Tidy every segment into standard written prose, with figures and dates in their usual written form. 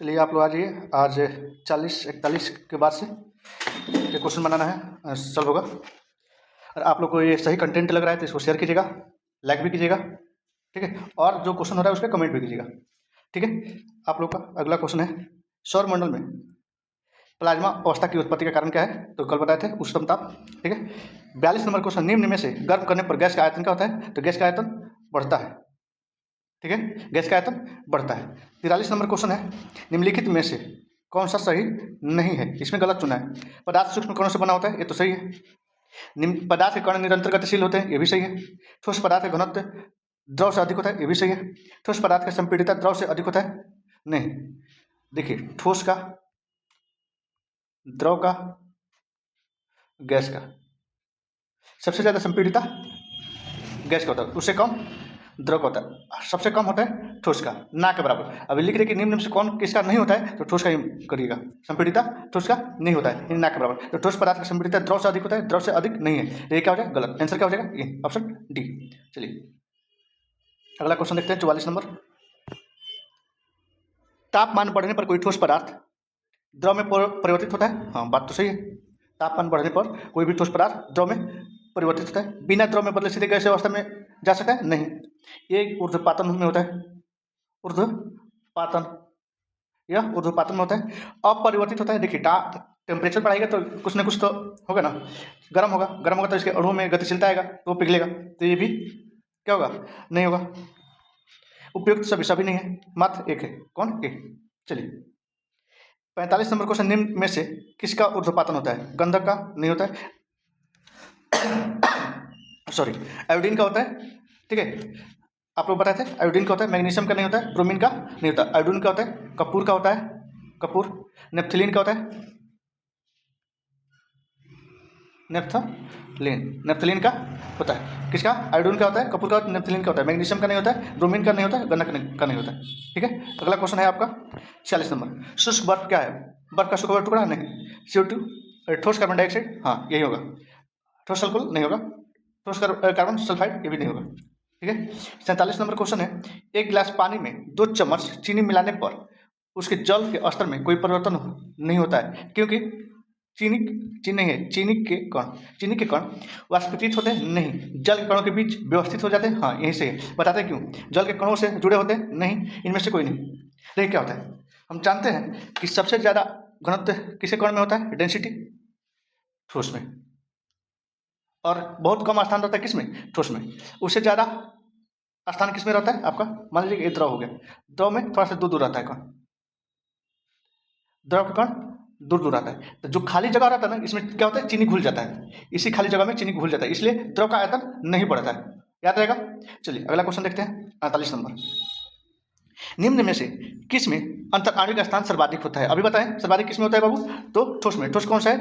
चलिए आप लोग आ जाइए। आज 40-41 के बाद से ये क्वेश्चन बनाना है, सॉल्व होगा। और आप लोग को ये सही कंटेंट लग रहा है तो इसको शेयर कीजिएगा, लाइक भी कीजिएगा, ठीक है। और जो क्वेश्चन हो रहा है उस पर कमेंट भी कीजिएगा, ठीक है। आप लोग का अगला क्वेश्चन है, सौर मंडल में प्लाज्मा अवस्था की उत्पत्ति का कारण क्या है? तो कल बताए थे उच्चतम ताप, ठीक है। 42 नंबर क्वेश्चन, निम्न में से गर्म करने पर गैस का आयतन क्या होता है? तो गैस का आयतन बढ़ता है, ठीक है, गैस का आयतन बढ़ता है। 43 नंबर क्वेश्चन है, निम्नलिखित में से कौन सा सही नहीं है? इसमें गलत चुना है। पदार्थ सूक्ष्म कणों से बना होता है, ये तो सही है। निम्न पदार्थ के कण निरंतर गतिशील होते हैं, ये भी सही है। ठोस पदार्थ का घनत्व द्रव से अधिक होता है, ये भी सही है। ठोस पदार्थ का संपीड़ितता द्रव से अधिक होता है, नहीं। देखिए, ठोस का, द्रव का, गैस का सबसे ज्यादा संपीड़ितता गैस का होता है, उससे कम द्रव का होता है, सबसे कम होता है ठोस का, ना के बराबर। अभी लिख रहे कि निम्न में से कौन किसका नहीं होता है, तो ठोस का ही करिएगा। संपीड़ितता ठोस का नहीं होता है, ना के बराबर। तो ठोस पदार्थ का संपीड़ितता द्रव से अधिक होता है, द्रव से अधिक नहीं है, तो ये क्या हो जाएगा? गलत। आंसर क्या हो जाएगा? ये ऑप्शन डी। चलिए अगला क्वेश्चन देखते हैं, 44 नंबर। तापमान बढ़ने पर कोई ठोस पदार्थ द्रव में परिवर्तित होता है? हाँ, बात तो सही है। तापमान बढ़ने पर कोई भी ठोस पदार्थ द्रव में परिवर्तित होता है। बिना द्रव में बदले सीधे गैसीय अवस्था में जा सकता है? नहीं, ये ऊर्ध्वपातन में होता है। ऊर्ध्वपातन, यह ऊर्ध्वपातन में होता है। अपरिवर्तित होता है। देखिए, टेम्परेचर बढ़ाएगा तो कुछ ना कुछ तो होगा ना, गर्म होगा, गर्म होगा तो इसके अणुओं में गतिशीलता आएगा तो वो पिघलेगा, तो ये भी क्या होगा? नहीं होगा। उपयुक्त सभी नहीं है, मात्र एक है। कौन? एक। चलिए 45 नंबर क्वेश्चन, निम्न में से किसका ऊर्ध्वपातन होता है? गंधक का नहीं होता है, सॉरी, आयोडीन का होता है, ठीक है। आप लोग बताए थे आयोडीन का होता है, मैग्नीशियम का नहीं होता है, ब्रोमीन का नहीं होता। आयोडीन का होता है, कपूर का होता है, कपूर। नेप्थलीन का होता है, नेप्थलीन का होता है। किसका? आयोडीन का होता है, कपूर का होता है, नेप्थलीन का होता है। मैग्नीशियम का नहीं होता है, ब्रोमीन का नहीं होता है, गंधक का नहीं होता है, ठीक है। अगला क्वेश्चन है आपका 46 नंबर। शुष्क बर्फ क्या है? बर्फ का सूखा हुआ टुकड़ा? नहीं। CO2, ठोस कार्बन डाइऑक्साइड, हाँ यही होगा। ठोस अल्कोहल नहीं होगा। ठोस कार्बन सल्फाइड, ये भी नहीं होगा, ठीक है। 47 नंबर क्वेश्चन है, एक गिलास पानी में 2 चम्मच चीनी मिलाने पर उसके जल के स्तर में कोई परिवर्तन नहीं होता है, क्योंकि चीनी चीनी नहीं है, चीनी के कण वाष्पीकृत होते हैं? नहीं। जल के कणों के बीच व्यवस्थित हो जाते हैं? हाँ, यही से है। बताते हैं क्यों? जल के कणों से जुड़े होते हैं? नहीं, इनमें से कोई नहीं। देखिए क्या होता है, हम जानते हैं कि सबसे ज्यादा घनत्व किसके कण में होता है? डेंसिटी, ठोस में। और बहुत कम स्थान रहता है किसमें? ठोस में। उससे ज्यादा स्थान किसमें रहता है आपका? मान लीजिए ये द्रव हो गया, द्रव में थोड़ा सा दूर दूर रहता है कण, द्रव का कण दूर दूर आता है। तो जो खाली जगह रहता है ना, इसमें क्या होता है? चीनी घुल जाता है, इसी खाली जगह में चीनी घुल जाता है, इसलिए द्रव का आयतन नहीं बढ़ता है। याद रहेगा। चलिए अगला क्वेश्चन देखते हैं, 48 नंबर। निम्न में से किस में अंतर आणविक स्थान सर्वाधिक होता है? अभी बताएं सर्वाधिक किस में होता है बाबू? तो ठोस में। ठोस कौन सा है?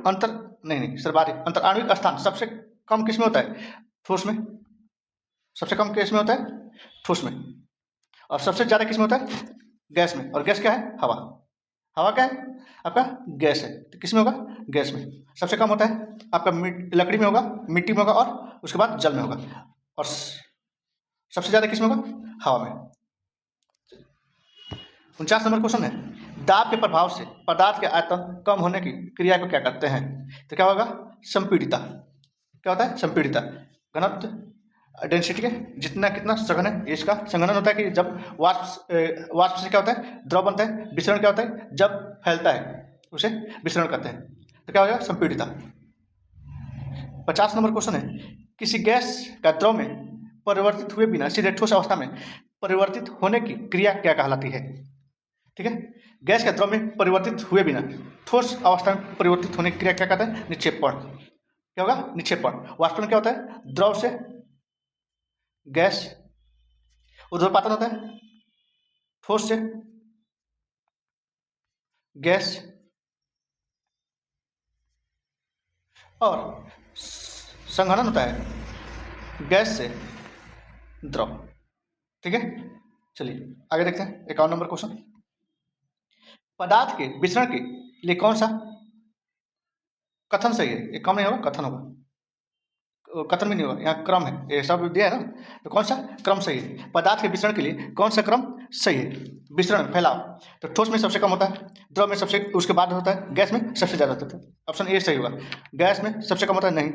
अंतर नहीं, सर्वाधिक अंतर आणविक स्थान सबसे कम किस में होता है? ठोस में। सबसे कम किस में होता है? ठोस में। और सबसे ज्यादा किस में होता है? गैस में। और गैस क्या है? हवा। हवा क्या है आपका? गैस है, तो किस में होगा? गैस में। सबसे कम होता है आपका लकड़ी में होगा, मिट्टी में होगा, और उसके बाद जल में होगा। और सबसे ज्यादा किस में होगा? हवा में। 49 नंबर क्वेश्चन है, दाब के प्रभाव से पदार्थ के आयतन कम होने की क्रिया को क्या कहते हैं? तो क्या होगा? संपीड़िता। क्या होता है? संपीड़िता। घनत्व, डेंसिटी के जितना कितना सघन है, इसका संघनन होता है कि जब वाष्प से क्या होता है? द्रव बनता है। विसरण क्या होता है? जब फैलता है उसे विसरण कहते हैं। तो क्या हो जाएगा? संपीड़िता। 50 नंबर क्वेश्चन है, किसी गैस का द्रव में परिवर्तित हुए बिना सीधे ठोस अवस्था में परिवर्तित होने की क्रिया क्या कहलाती है? ठीक है, गैस का द्रव में परिवर्तित हुए बिना ठोस अवस्था में परिवर्तित होने की क्रिया क्या कहते हैं? निक्षेपण। क्या होगा? निक्षेपण। वाष्प में क्या होता है? द्रव से गैस। ऊर्ध्वपातन होता है ठोस से गैस। और संघनन होता है गैस से द्रव, ठीक है। चलिए आगे देखते हैं, 51 नंबर क्वेश्चन। पदार्थ के विसरण के लिए कौन सा कथन सही है? एक कम नहीं होगा, कथन होगा। कथन भी नहीं होगा, यहाँ क्रम है, ये सब दिया है ना, तो कौन सा क्रम सही है? पदार्थ के विसरण के लिए कौन सा क्रम सही है? विसरण फैलाव, तो ठोस में सबसे कम होता है, द्रव में सबसे उसके बाद होता है, गैस में सबसे ज़्यादा होता है। ऑप्शन ए सही होगा। गैस में सबसे कम होता है नहीं,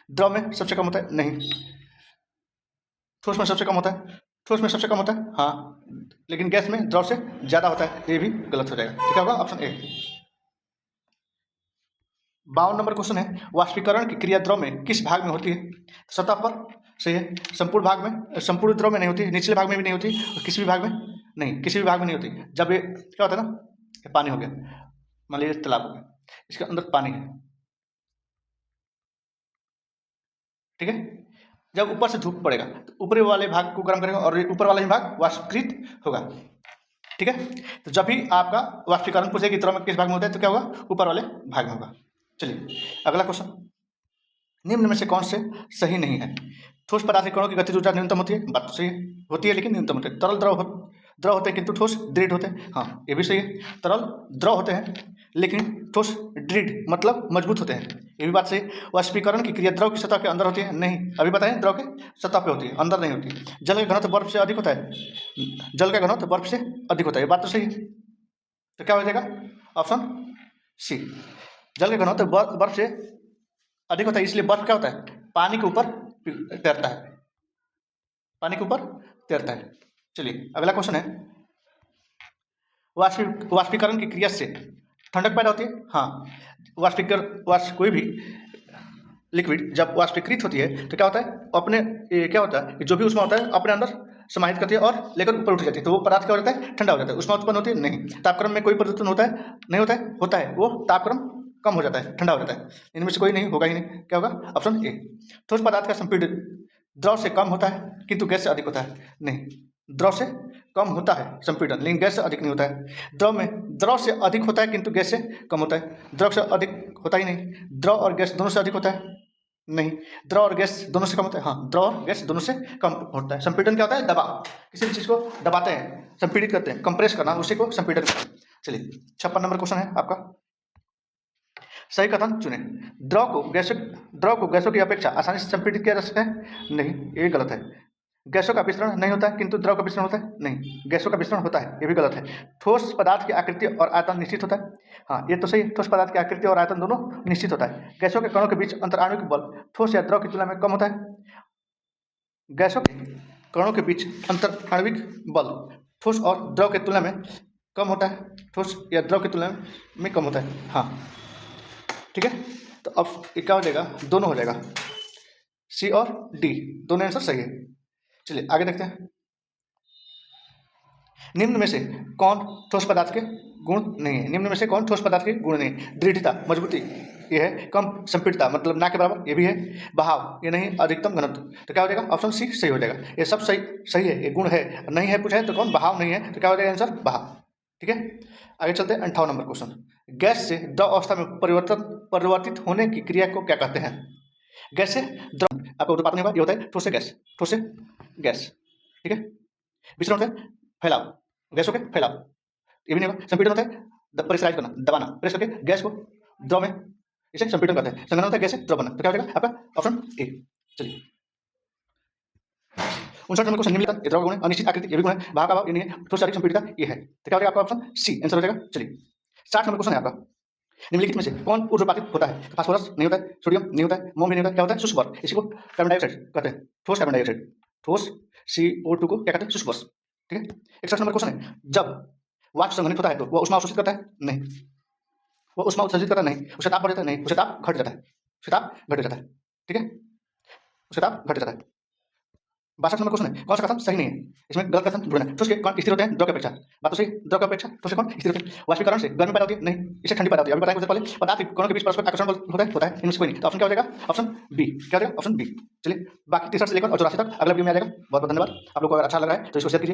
द्रव में सबसे कम होता है नहीं, ठोस में सबसे कम होता है, ठोस में सबसे कम होता है हाँ, लेकिन गैस में द्रव से ज़्यादा होता है, ये भी गलत हो जाएगा। तो क्या होगा? Option A. 52 नंबर क्वेश्चन है, वाष्पीकरण की क्रिया द्रव में किस भाग में होती है? सतह पर सही है, संपूर्ण भाग में, संपूर्ण द्रव में नहीं होती, निचले भाग में भी नहीं होती, और किसी भी भाग में नहीं, किसी भी भाग में नहीं होती। जब ये क्या होता है ना, ये पानी हो गया, मान लीजिए तालाब हो गया, इसके अंदर पानी है, ठीक है, जब ऊपर से धूप पड़ेगा तो ऊपरी वाले भाग को गर्म करेगा और ये ऊपर वाला ही भाग वाष्पीकृत होगा, ठीक है। तो जब भी आपका वाष्पीकरण पूछेगी द्रव में किस भाग में होता है, तो क्या होगा? ऊपर वाले भाग में होगा। चलिए अगला क्वेश्चन, निम्न में से कौन से सही नहीं है? ठोस पदार्थ के कणों की गतिज ऊर्जा न्यूनतम होती है, बात तो सही है, होती है लेकिन न्यूनतम होती है। तरल द्रव होते हैं किंतु ठोस दृढ़ होते हैं, हाँ ये भी सही है। तरल द्रव होते हैं लेकिन ठोस दृढ़ मतलब मजबूत होते हैं, ये भी बात सही है। वाष्पीकरण की क्रिया द्रव की सतह के अंदर होती है, नहीं, अभी बताएं, द्रव के सतह पे होती है, अंदर नहीं होती। जल का घनत्व बर्फ से अधिक होता है, जल का घनत्व बर्फ से अधिक होता है, ये बात तो सही है। तो क्या हो जाएगा? ऑप्शन सी, जल का घनत्व बर्फ से अधिक होता है, इसलिए बर्फ क्या होता है? पानी के ऊपर तैरता है, पानी के ऊपर तैरता है। चलिए अगला क्वेश्चन है, वाष्पीकरण की क्रिया से ठंडक पैदा होती है, हाँ। कोई भी लिक्विड जब वाष्पीकृत होती है तो क्या होता है? अपने क्या होता है कि जो भी ऊष्मा होता है अपने अंदर समाहित करती है और लेकर ऊपर उठ जाती है, तो वो पदार्थ क्या हो जाता है? ठंडा हो जाता है। ऊष्मा उत्पन्न होती है नहीं। तापक्रम में कोई परिवर्तन होता है? नहीं होता है, होता है, वो तापक्रम कम हो जाता है, ठंडा हो जाता है। इनमें से कोई नहीं होगा ही नहीं, क्या होगा? Option A. ठोस पदार्थ का संपीड़न द्रव से कम होता है किंतु गैस से अधिक होता है, नहीं, द्रव से कम होता है संपीड़न, लेकिन गैस से अधिक नहीं होता है। द्रव से अधिक होता है किंतु गैस से कम होता है, द्रव से अधिक होता ही नहीं। द्रव और गैस दोनों से अधिक होता है, नहीं। द्रव और गैस दोनों से कम होता है, हाँ, द्रव और गैस दोनों से कम होता है। संपीड़न क्या होता है? दबाव, किसी भी चीज़ को दबाते हैं, संपीड़ित करते हैं, कंप्रेस करना, उसी को संपीड़न करते हैं। चलिए 56 नंबर क्वेश्चन है आपका, सही कथन चुने। द्रव को गैसों की अपेक्षा आसानी से संपीड़ित किया जा सकता है, नहीं, ये गलत है। गैसों का विसरण नहीं होता है किंतु द्रव का विसरण होता है, नहीं, गैसों का विसरण होता है, ये भी गलत है। ठोस पदार्थ की आकृति और आयतन निश्चित होता है, हाँ ये तो सही है, ठोस पदार्थ की आकृति और आयतन दोनों निश्चित होता है। गैसों के कणों के बीच अंतराणविक बल ठोस या द्रव की तुलना में कम होता है। गैसों के कणों के बीच अंतराणविक बल ठोस और द्रव की तुलना में कम होता है, ठोस या द्रव की तुलना में कम होता है, हाँ ठीक है। तो अब क्या हो जाएगा? दोनों हो जाएगा, सी और डी दोनों आंसर सही है। चलिए आगे देखते हैं, निम्न में से कौन ठोस पदार्थ के गुण नहीं है? निम्न में से कौन ठोस पदार्थ के गुण नहीं? दृढ़ता, मजबूती, ये है। कम संपीड़ितता मतलब ना के बराबर, ये भी है। बहाव, ये नहीं। अधिकतम घनत्व, तो क्या हो जाएगा? ऑप्शन सी सही हो जाएगा। ये सब सही है, ये गुण है, नहीं है कुछ है तो कौन? बहाव नहीं है, तो क्या हो जाएगा आंसर? बहाव, ठीक है। आगे चलते हैं 58 नंबर क्वेश्चन, गैस से द्रव अवस्था में परिवर्तित होने की क्रिया को क्या कहते हैं? गैस से द्रव, आपको तो पता नहीं होगा, ये होता है ठोस से गैस, ठोस से गैस, ठीक है। विसरण होता है फैलाव, गैसों के फैलाव, ये भी नहीं होगा। संपीड़न होता है प्रेशराइज करना, दबाना, प्रेस करके गैस को द्रव में, इसे संपीड़न करते हैं। संघनन होता है गैस से द्रव बनना, तो क्या हो जाएगा आपका? Option A. चलिए 59 नंबर क्वेश्चन, निम्नलिखित द्रव गुण है, अनिश्चित आकृति, ये भी गुण है। भाग का भाव, ये नहीं है। ठोस से अधिक संपीड़ितता, ये है, तो क्या हो जाएगा आपका? ऑप्शन सी आंसर हो जाएगा। चलिए 60 नंबर क्वेश्चन है आपका, निम्नलिखित में से कौन ऊर्ध्वपातित होता है? फास्फोरस नहीं होता है, सोडियम नहीं होता है, मोम भी नहीं होता है, क्या होता है? शुष्क बर्फ, इसी को कार्बन डाइऑक्साइड कहते हैं, ठोस कार्बन डाइऑक्साइड, ठोस CO2 को क्या कहते हैं? शुष्क बर्फ, ठीक है। 61 नंबर क्वेश्चन है, जब वाष्प संघनित होता है तो वह ऊष्मा अवशोषित करता है? नहीं, वो ऊष्मा उत्सर्जित करता नहीं। उसका ताप बढ़ जाता है? नहीं, उसका ताप घट जाता है, उसका ताप घट जाता है, ठीक है, उसका ताप घट जाता है। 62 नंबर क्वेश्चन है, कौन सा कथन सही नहीं है? इसमें गलत कथन ढूंढना है। ठोस के कौन स्थिर होते हैं द्रव की अपेक्षा? बात तो सही, द्रव की अपेक्षा ठोस के कौन स्थिर होते हैं। वाष्पीकरण से गर्मी पैदा होती है? नहीं, इससे ठंडी पैदा होती है, अभी बताएं कुछ देर पहले। पदार्थ के कणों के बीच परस्पर आकर्षण बल होता है, इनमें से कोई नहीं, तो ऑप्शन क्या हो जाएगा? ऑप्शन बी, क्या हो जाएगा? Option B. चलिए बाकी 63 से लेकर और 84 तक अगला वीडियो में आ जाएगा। बहुत बहुत धन्यवाद। आप लोग को अगर अच्छा लग रहा है तो इसको शेयर कीजिए।